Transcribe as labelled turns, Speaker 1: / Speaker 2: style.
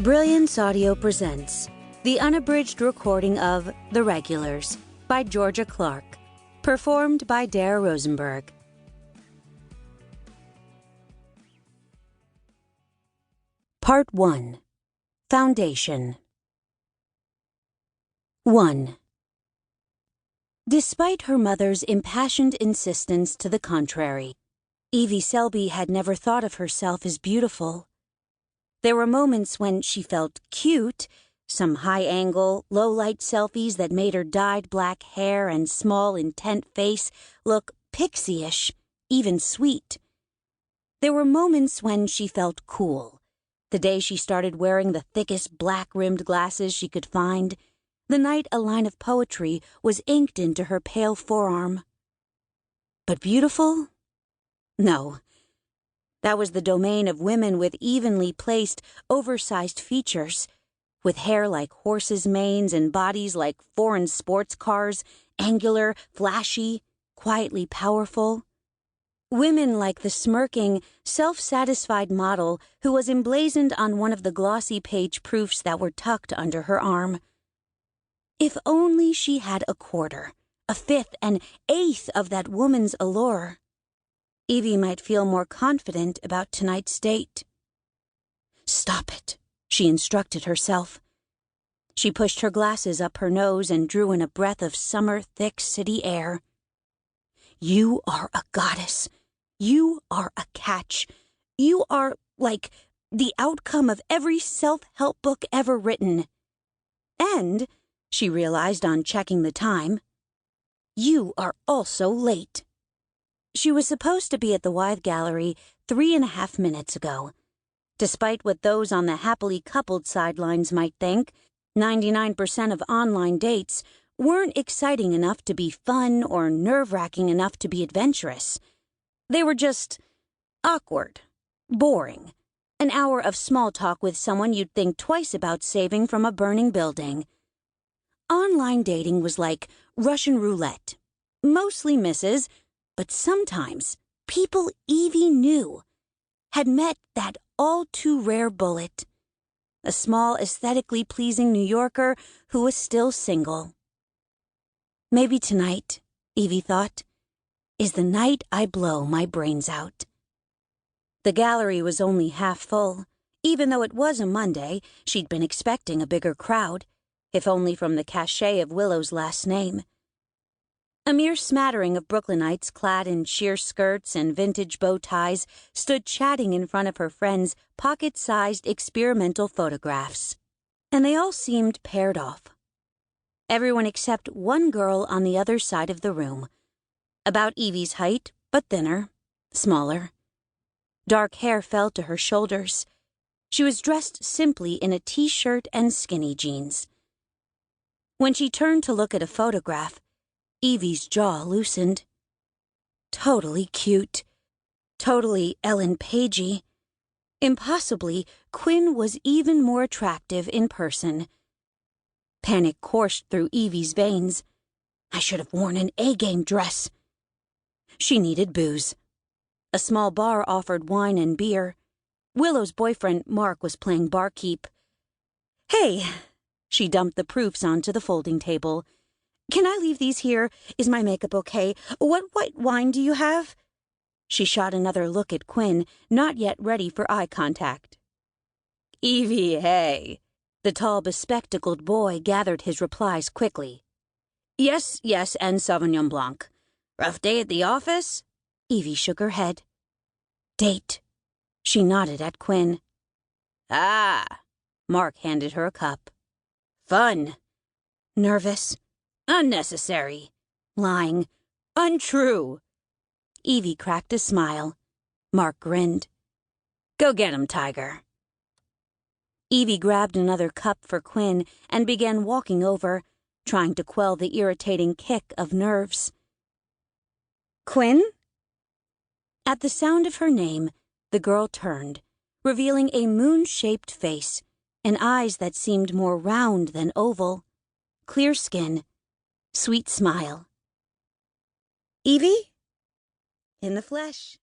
Speaker 1: Brilliance Audio presents the unabridged recording of The Regulars by Georgia Clark, performed by Dare Rosenberg. Part 1. Foundation. 1. Despite her mother's impassioned insistence to the contrary, Evie Selby had never thought of herself as beautiful. There were moments when she felt cute, some high-angle, low-light selfies that made her dyed black hair and small, intent face look pixie-ish, even sweet. There were moments when she felt cool, the day she started wearing the thickest black-rimmed glasses she could find, the night a line of poetry was inked into her pale forearm. But beautiful? No. That was the domain of women with evenly placed, oversized features, with hair like horses' manes and bodies like foreign sports cars, angular, flashy, quietly powerful. Women like the smirking, self-satisfied model who was emblazoned on one of the glossy page proofs that were tucked under her arm. If only she had a quarter, a fifth, an eighth of that woman's allure, Evie might feel more confident about tonight's date. Stop it, she instructed herself. She pushed her glasses up her nose and drew in a breath of summer, thick city air. You are a goddess. You are a catch. You are, like, the outcome of every self-help book ever written. And, she realized on checking the time, you are also late. She was supposed to be at the Wythe Gallery 3.5 minutes ago. Despite what those on the happily coupled sidelines might think, 99% of online dates weren't exciting enough to be fun or nerve-wracking enough to be adventurous. They were just awkward, boring, an hour of small talk with someone you'd think twice about saving from a burning building. Online dating was like Russian roulette. Mostly misses, but sometimes people Evie knew had met that all-too-rare bullet, a small, aesthetically pleasing New Yorker who was still single. Maybe tonight, Evie thought, is the night I blow my brains out. The gallery was only half full. Even though it was a Monday, she'd been expecting a bigger crowd, if only from the cachet of Willow's last name. A mere smattering of Brooklynites clad in sheer skirts and vintage bow ties stood chatting in front of her friends' pocket-sized experimental photographs. And they all seemed paired off. Everyone except one girl on the other side of the room. About Evie's height, but thinner, smaller. Dark hair fell to her shoulders. She was dressed simply in a t-shirt and skinny jeans. When she turned to look at a photograph, Evie's jaw loosened. Totally cute. Totally Ellen Pagey. Impossibly, Quinn was even more attractive in person. Panic coursed through Evie's veins. I should have worn an A-game dress. She needed booze. A small bar offered wine and beer. Willow's boyfriend, Mark, was playing barkeep. Hey, she dumped the proofs onto the folding table. Can I leave these here? Is my makeup okay? What white wine do you have? She shot another look at Quinn, not yet ready for eye contact. Evie, hey. The tall, bespectacled boy gathered his replies quickly. Yes, and Sauvignon Blanc. Rough day at the office? Evie shook her head. Date. She nodded at Quinn. Ah. Mark handed her a cup. Fun. Nervous. Unnecessary. Lying. Untrue. Evie cracked a smile. Mark grinned. Go get him, Tiger. Evie grabbed another cup for Quinn and began walking over, trying to quell the irritating kick of nerves. Quinn? At the sound of her name, the girl turned, revealing a moon-shaped face and eyes that seemed more round than oval, clear skin, sweet smile. Evie? In the flesh.